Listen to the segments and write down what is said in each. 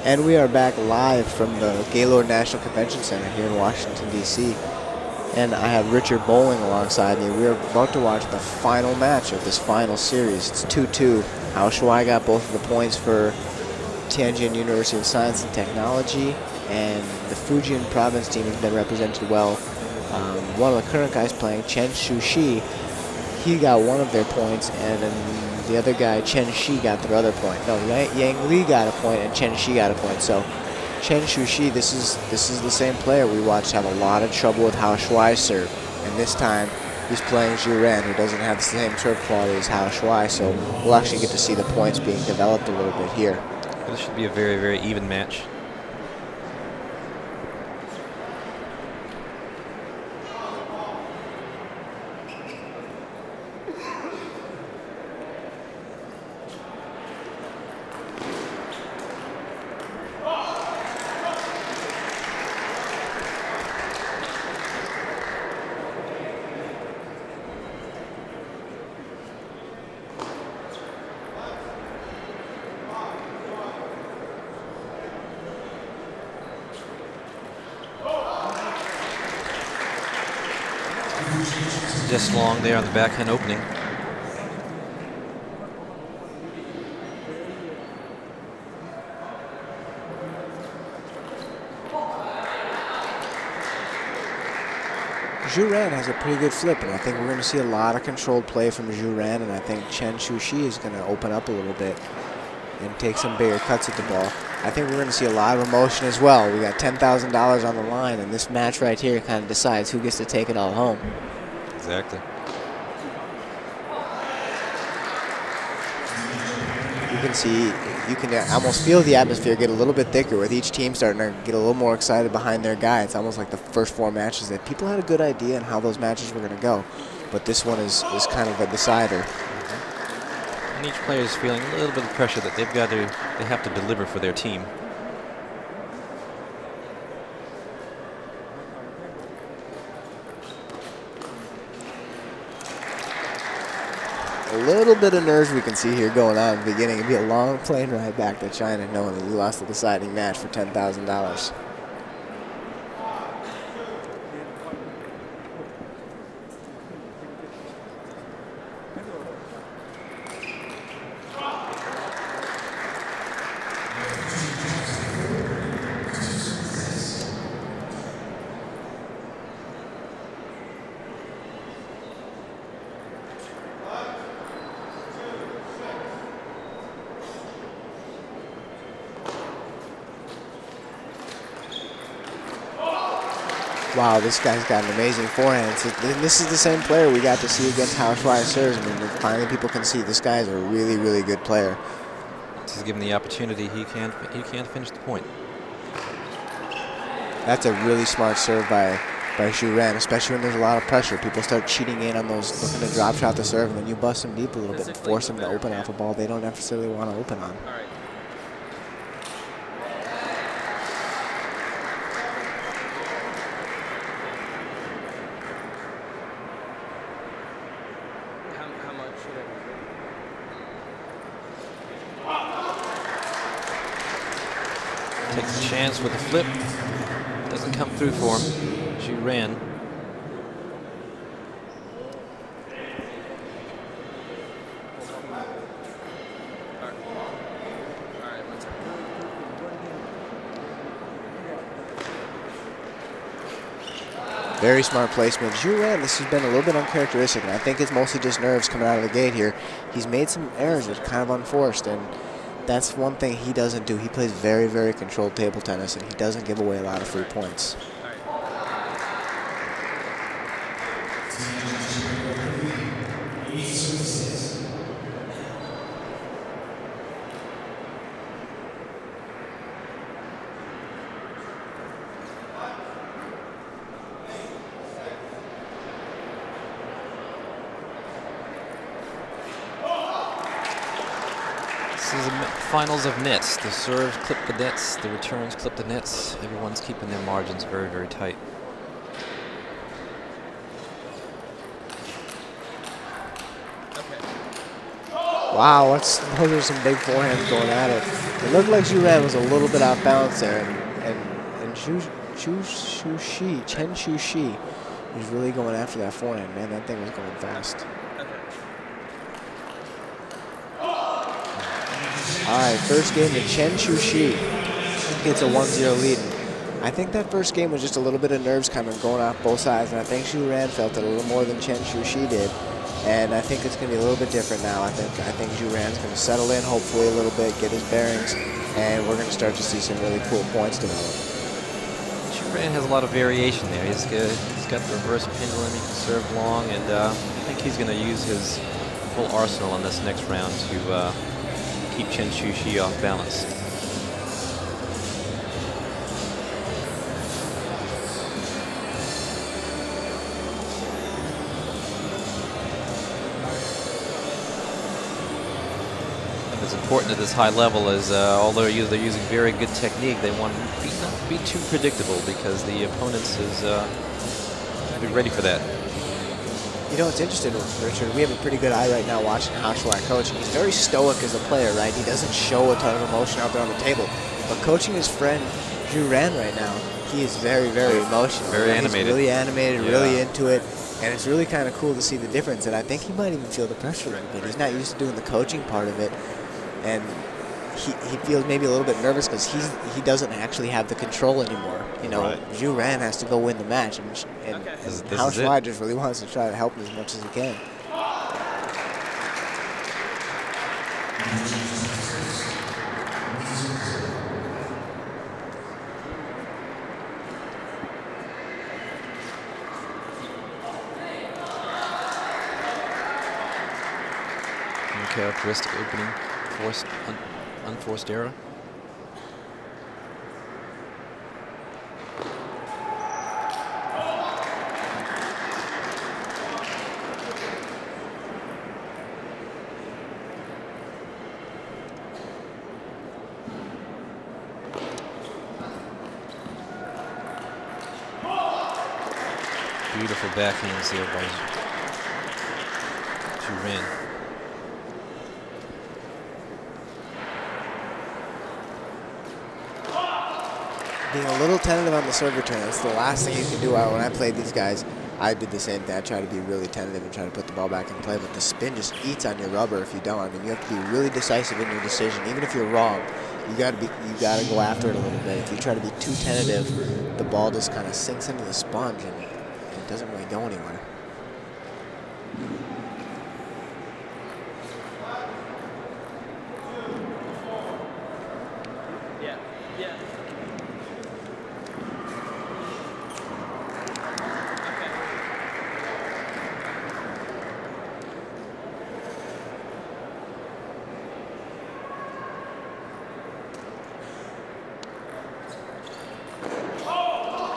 And we are back live from the Gaylord National Convention Center here in Washington, D.C. And I have Richard Bowling alongside me. We're about to watch the final match of this final series. It's 2-2. Hao Shuai got both of the points for Tianjin University of Science and Technology, and the Fujian province team has been represented well. One of the current guys playing, Chu Xi, he got one of their points, and then the other guy, Chu Xi, got their other point. No, Yang Li got a point and Chu Xi got a point. So Chu Xi, this is the same player we watched have a lot of trouble with Hao Shuai's serve, and this time he's playing Zhu Ren, who doesn't have the same serve quality as Hao Shuai. So we'll actually get to see the points being developed a little bit here. This should be a very, very even match. Just long there on the backhand opening. Zhu Ren has a pretty good flip, and I think we're going to see a lot of controlled play from Zhu Ren, and I think Chu Xi is going to open up a little bit and take some bigger cuts at the ball. I think we're going to see a lot of emotion as well. We got $10,000 on the line, and this match right here kind of decides who gets to take it all home. Exactly. You can see, you can almost feel the atmosphere get a little bit thicker with each team starting to get a little more excited behind their guy. It's almost like the first 4 matches that people had a good idea on how those matches were going to go, but this one is kind of a decider. And each player is feeling a little bit of pressure that they have to deliver for their team. A little bit of nerves we can see here going on in the beginning. It'd be a long plane ride back to China knowing that you lost the deciding match for $10,000. Wow, this guy's got an amazing forehand. This is the same player we got to see against Hao Shuai serves. I mean, finally people can see this guy is a really, really good player. This is given the opportunity, he can't finish the point. That's a really smart serve by Zhu Ren, especially when there's a lot of pressure. People start cheating in on those, looking to drop shot the serve, and then you bust them deep a little bit and force them to open off a ball they don't necessarily want to open on. Takes a chance with a flip. Doesn't come through for him. Zhu Ren. Very smart placement. Zhu Ren, this has been a little bit uncharacteristic, and I think it's mostly just nerves coming out of the gate here. He's made some errors that are kind of unforced, and that's one thing he doesn't do. He plays very, very controlled table tennis, and he doesn't give away a lot of free points. This is the finals of nets. The serves clip the nets, the returns clip the nets. Everyone's keeping their margins very, very tight. Wow, those are some big forehands going at it. It looked like Chu Chen was a little bit off balance there, and Chen Chu Xi was really going after that forehand. Man, that thing was going fast. All right, first game to Chen Chu Xi gets a 1-0 lead. I think that first game was just a little bit of nerves kind of going off both sides, and I think Chu Chen felt it a little more than Chen Chu Xi did. And I think it's going to be a little bit different now. I think Chu Ren's going to settle in, hopefully a little bit, get his bearings, and we're going to start to see some really cool points develop. Chu Chen has a lot of variation there. He's got the reverse pendulum. He can serve long, and I think he's going to use his full arsenal in this next round to keep Chen Chu Xi off balance. What's important at this high level is, although they're using very good technique, they want to not be too predictable because the opponents is be ready for that. You know, it's interesting, Richard. We have a pretty good eye right now watching Hashwat coach. He's very stoic as a player, right? He doesn't show a ton of emotion out there on the table. But coaching his friend Chu Chen right now, he is very, very emotional. Very animated. He's really animated, really into it. And it's really kind of cool to see the difference. And I think he might even feel the pressure a little bit. He's not used to doing the coaching part of it. And he feels maybe a little bit nervous because he doesn't actually have the control anymore. You know, Chu Chen has to go win the match, and Hashwat just really wants to try to help him as much as he can. Uncharacteristic opening, unforced error. Beautiful backhands there by Chu Chen. Being a little tentative on the serve return. That's the last thing you can do. When I played these guys, I did the same thing. I try to be really tentative and try to put the ball back in play, but the spin just eats on your rubber if you don't. I mean, you have to be really decisive in your decision. Even if you're wrong, you gotta go after it a little bit. If you try to be too tentative, the ball just kind of sinks into the sponge and it doesn't really go anywhere.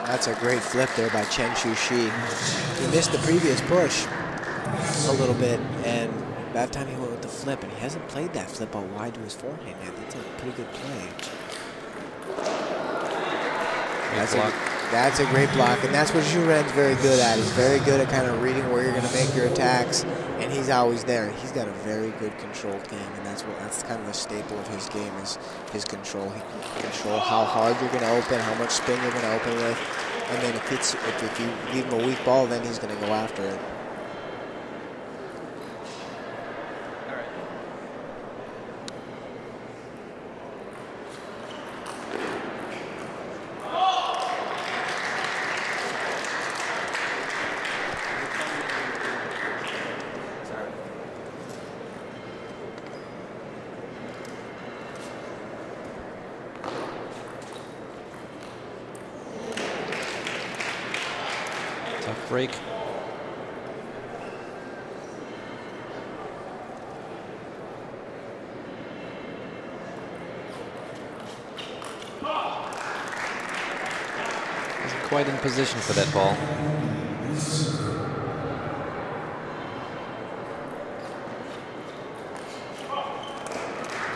That's a great flip there by Chen Chu Xi. He missed the previous push a little bit, and that time he went with the flip, and he hasn't played that flip out wide to his forehand yet. That's a pretty good play. That's a great block, and that's what Chu Ren's very good at. He's very good at kind of reading where you're going to make your attacks, and he's always there. He's got a very good controlled game, and that's kind of a staple of his game is his control. He can control how hard you're going to open, how much spin you're going to open with, and then if you leave him a weak ball, then he's going to go after it. Break. Wasn't quite in position for that ball.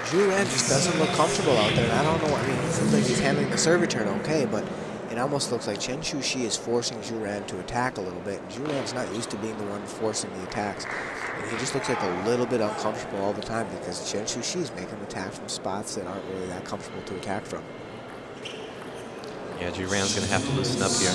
Chu Chen just doesn't look comfortable out there, and I don't know. I mean, it seems like he's handling the serve return okay, but it almost looks like Chu Xi is forcing Zhu Ran to attack a little bit, and Zhu Ran's not used to being the one forcing the attacks. And he just looks like a little bit uncomfortable all the time because Chu Xi is making him attack from spots that aren't really that comfortable to attack from. Yeah, Zhu Ran's going to have to loosen up here.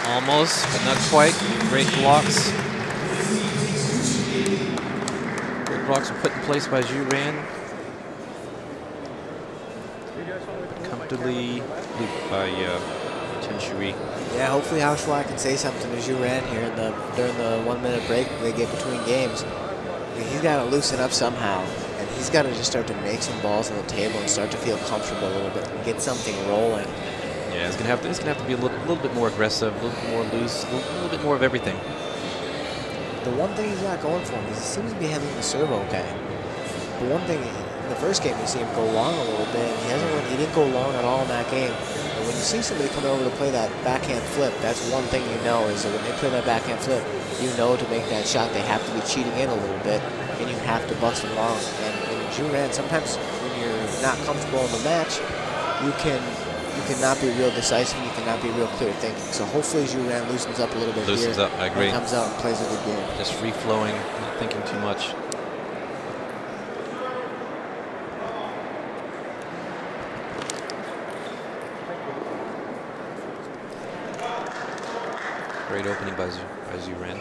Almost, but not quite. Great blocks. Great blocks are put in place by Zhu Ran. Comfortably looped by Chen Shui. Yeah, hopefully Hao Shuai can say something to Zhu Ran here during the 1 minute break they get between games. He's got to loosen up somehow, and he's got to just start to make some balls on the table and start to feel comfortable a little bit and get something rolling. Yeah, it's gonna have to be a little bit more aggressive, a little bit more loose, a little bit more of everything. The one thing he's got going for him is he seems to be handling the serve okay. The one thing in the first game you see him go long a little bit, and he didn't go long at all in that game. And when you see somebody come over to play that backhand flip, that's one thing you know is that when they play that backhand flip, you know to make that shot they have to be cheating in a little bit, and you have to bust them long. And Zhu Ran, sometimes when you're not comfortable in the match, you cannot be real decisive, you cannot be real clear thinking. So hopefully Zhu Ran loosens up a little bit Loosens here. up, I agree. And comes out and plays a good game. Just free-flowing, not thinking too much. Great opening by Zhu Ran.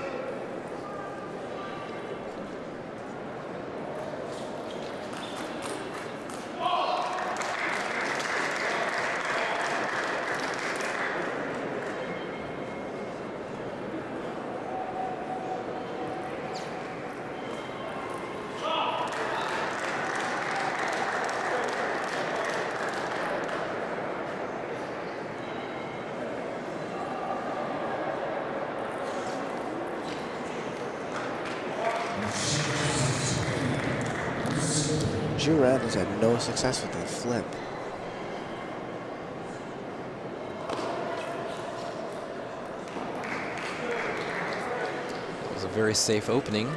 Zhu Ran has had no success with that flip. It was a very safe opening in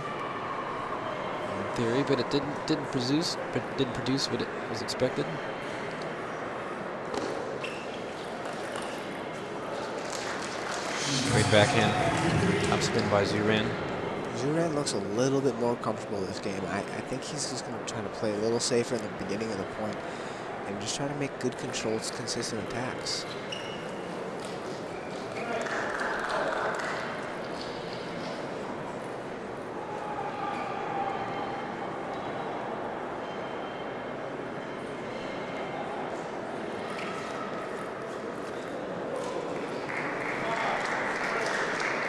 theory, but it didn't produce what it was expected. Great backhand top spin by Zhu Ran. Zhu Ran looks a little bit more comfortable this game. I think he's just going to try to play a little safer in the beginning of the point and just try to make good controlled, consistent attacks.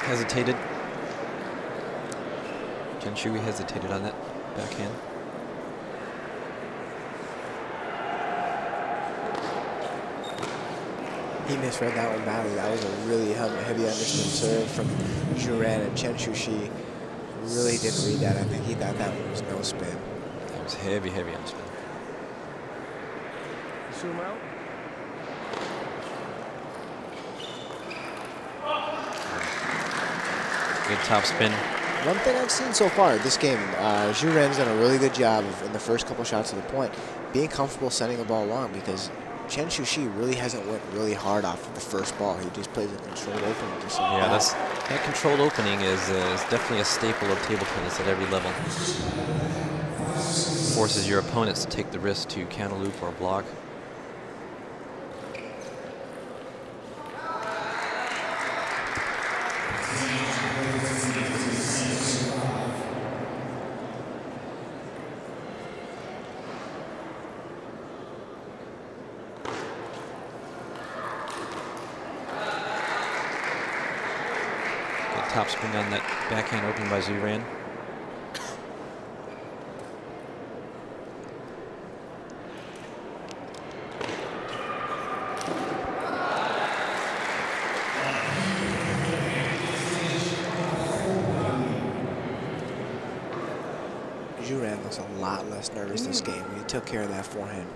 Hesitated. Chen Shui hesitated on that backhand. He misread that one badly. That was a really heavy underspin serve from Zhu Ran, and Chen Shui really didn't read that. I think he thought that one was no spin. That was heavy underspin. Zoom out. Good top spin. One thing I've seen so far this game, Zhu Ran's done a really good job of, in the first couple shots of the point, being comfortable sending the ball long because Chen Shui really hasn't went really hard off of the first ball. He just plays a controlled opening just like that controlled opening is definitely a staple of table tennis at every level. Forces your opponents to take the risk to counter loop or block. Top spin on that backhand opening by Zhu Ran. Zhu Ran looks a lot less nervous this game. He took care of that forehand.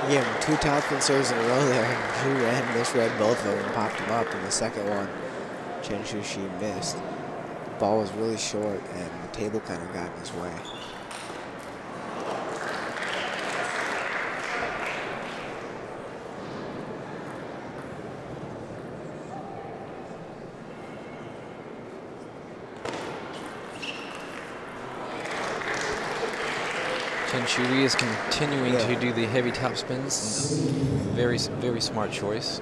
Again, 2 topspin serves in a row there. Zhu Ren misread both of them and popped them up. In the second one, Chu Xi missed. The ball was really short, and the table kind of got in his way. Chu Xi is continuing to do the heavy top spins. Very smart choice.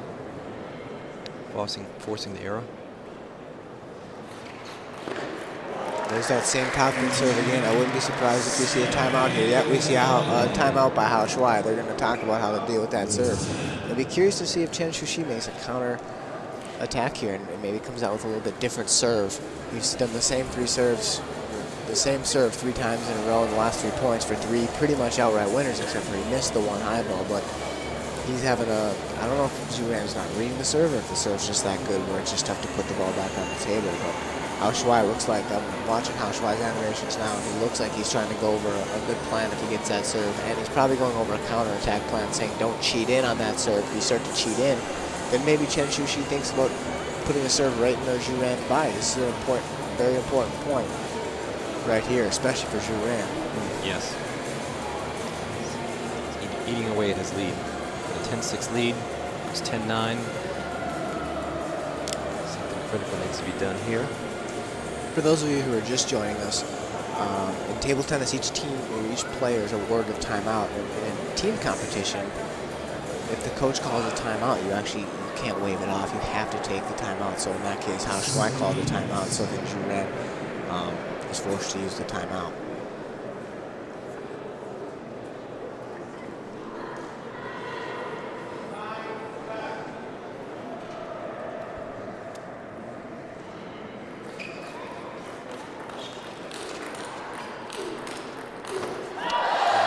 Forcing the error. There's that same topspin serve again. I wouldn't be surprised if we see a timeout here. Yet we see a timeout by Hao Shuai. They're going to talk about how to deal with that serve. I'd be curious to see if Chu Xi makes a counter attack here and maybe comes out with a little bit different serve. He's done the same 3 serves. The same serve 3 times in a row in the last 3 points for 3 pretty much outright winners, except for he missed the 1 high ball. But he's having a, I don't know if Zhu Ren's not reading the serve or if the serve's just that good where it's just tough to put the ball back on the table. But Hao Shuai looks like, I'm watching Hao Shuai's animations now, and he looks like he's trying to go over a good plan if he gets that serve. And he's probably going over a counter attack plan saying don't cheat in on that serve. If you start to cheat in, then maybe Chu Xi thinks about putting a serve right in the Zhu Ren body. This is an important, very important point right here, especially for Zhu Ren. Yes. He's eating away at his lead. A 10-6 lead. It's 10-9. Something critical needs to be done here. For those of you who are just joining us, in table tennis, each team or each player is awarded a timeout. And in team competition, if the coach calls a timeout, you can't wave it off. You have to take the timeout. So in that case, Hao Shuai called the timeout, so then Zhu Ren is forced to use the timeout.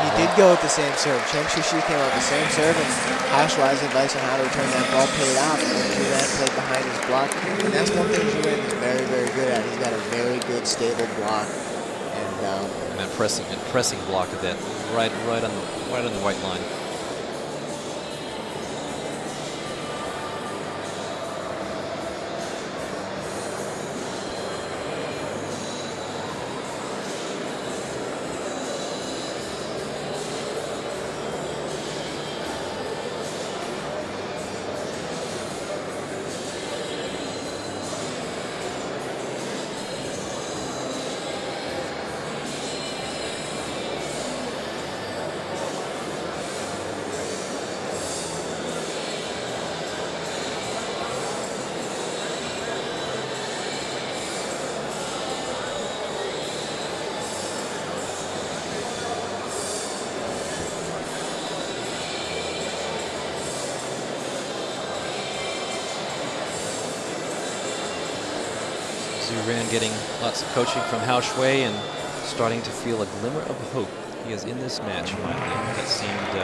He did go with the same serve. Chu Xi came out with the same serve, and Hao Shuai's advice on how to return that ball paid off. And then Zhu Ren played behind his block. And that's one thing Zhu Ren is very, very good at. He's got a very good, stable block. And that pressing block of that right on the white line. Zhu Ren getting lots of coaching from Hao Shuai and starting to feel a glimmer of hope. He is in this match finally. That seemed...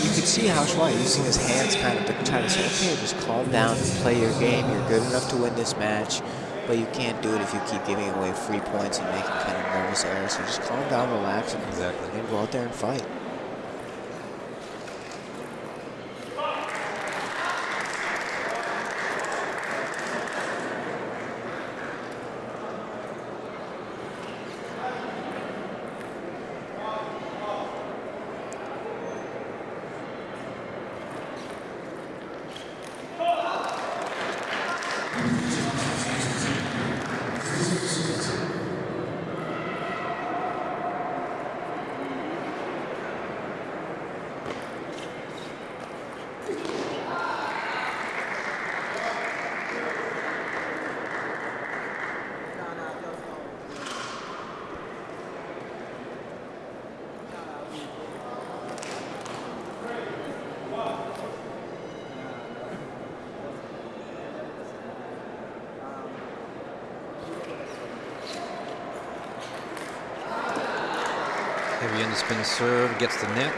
You could see Hao Shuai using his hands kind of to try to say, okay, just calm down and play your game. You're good enough to win this match, but you can't do it if you keep giving away free points and making kind of nervous errors. So just calm down, relax, and go out there and fight. Heavy underspin serve gets the net.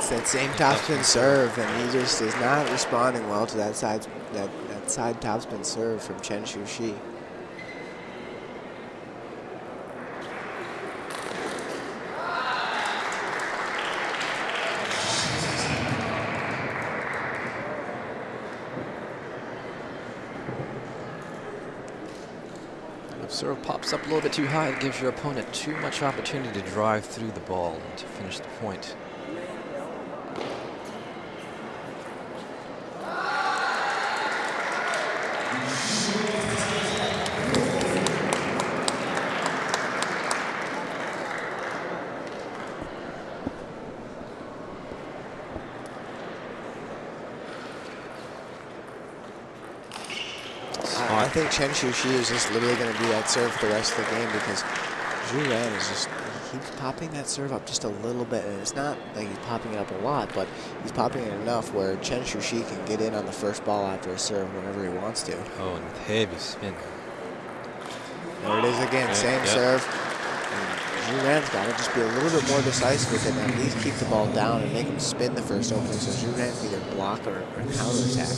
It's that same topspin serve, and he just is not responding well to that side topspin serve from Chu Xi. If serve pops up a little bit too high, it gives your opponent too much opportunity to drive through the ball and to finish the point. I think Chu Xi is just literally going to do that serve for the rest of the game because Zhu Ren is just, he keeps popping that serve up just a little bit, and it's not like he's popping it up a lot, but he's popping it enough where Chu Xi can get in on the first ball after a serve whenever he wants to. Oh, and with heavy spin. There it is again, same serve. And Zhu Ren's got to just be a little bit more decisive with it and at least keep the ball down and make him spin the first opening so Zhu Ren can either block or counterattack.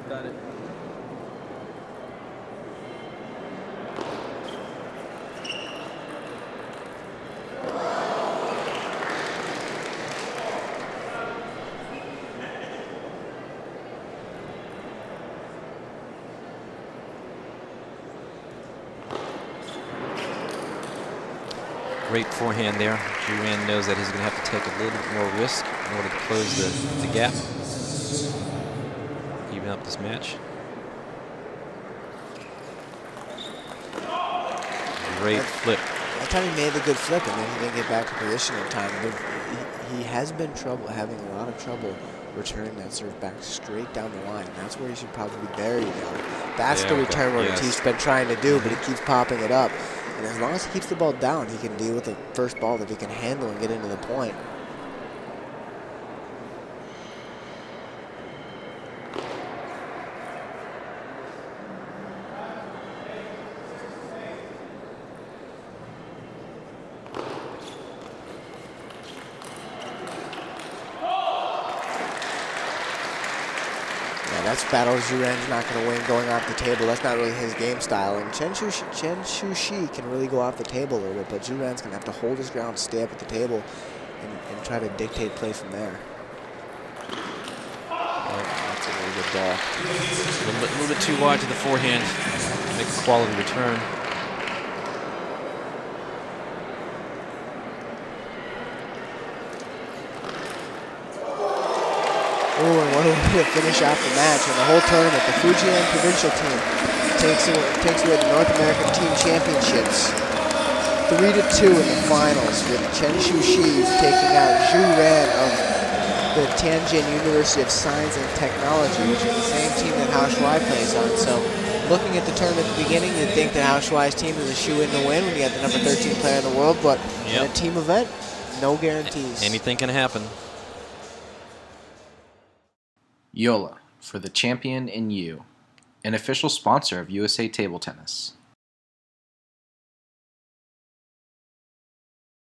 Got it. Great forehand there. Zhu Ren knows that he's going to have to take a little bit more risk in order to close the gap, even up this match. Great flip. That time he made the good flip, and then he didn't get back to position in time. But he has been having a lot of trouble returning that serve back straight down the line. And that's where he should probably bury it. That's the return where he's been trying to do, but he keeps popping it up. And as long as he keeps the ball down, he can deal with the first ball that he can handle and get into the point. That's battle Zhu Ren's not going to win going off the table. That's not really his game style. And Chu Xi can really go off the table a little bit, but Zhu Ren's going to have to hold his ground, stay up at the table, and try to dictate play from there. That's a really good ball. A little bit too wide to the forehand. Make a quality return. Oh, and what a way to finish off the match. And the whole tournament, the Fujian Provincial team takes away the North American Team Championships. 3-2 in the finals, with Chu Xi taking out Zhu Ren of the Tianjin University of Science and Technology, which is the same team that Hao Shuai plays on. So, looking at the tournament at the beginning, you'd think that Hao Shuai's team is a shoe-in to win when you got the number 13 player in the world, but in a team event, no guarantees. Anything can happen. JOOLA, for the champion in you, an official sponsor of USA Table Tennis.